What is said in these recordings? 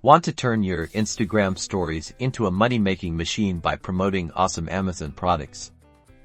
Want to turn your Instagram stories into a money-making machine by promoting awesome Amazon products?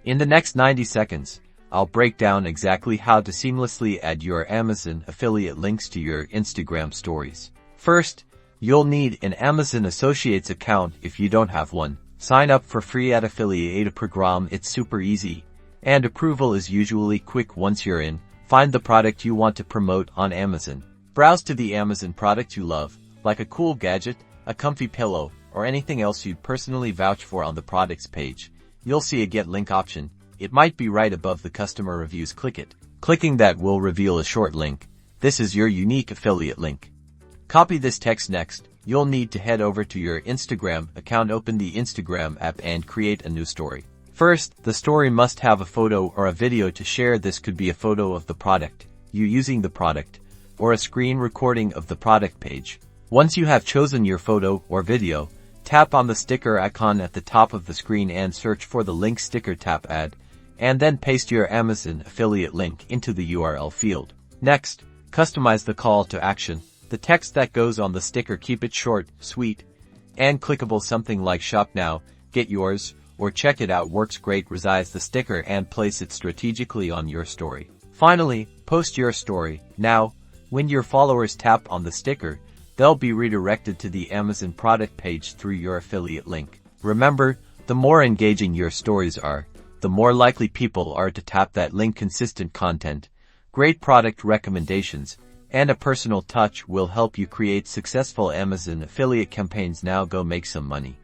In the next 90 seconds, I'll break down exactly how to seamlessly add your Amazon affiliate links to your Instagram stories. First, you'll need an Amazon Associates account if you don't have one. Sign up for free at Affiliate Program. It's super easy, and approval is usually quick once you're in. Find the product you want to promote on Amazon. Browse to the Amazon product you love, like a cool gadget, a comfy pillow, or anything else you'd personally vouch for on the products page. You'll see a Get Link option. It might be right above the customer reviews. Click it. Clicking that will reveal a short link. This is your unique affiliate link. Copy this text. Next, you'll need to head over to your Instagram account, open the Instagram app, and create a new story. First, the story must have a photo or a video to share. This could be a photo of the product, you using the product, or a screen recording of the product page. Once you have chosen your photo or video, tap on the sticker icon at the top of the screen and search for the link sticker. Tap Add, and then paste your Amazon affiliate link into the URL field. Next, customize the call to action. The text that goes on the sticker, keep it short, sweet, and clickable. Something like "Shop now, get yours," or "Check it out" works great. Resize the sticker and place it strategically on your story. Finally, post your story. Now, when your followers tap on the sticker, they'll be redirected to the Amazon product page through your affiliate link. Remember, the more engaging your stories are, the more likely people are to tap that link. Consistent content, great product recommendations, and a personal touch will help you create successful Amazon affiliate campaigns. Now go make some money.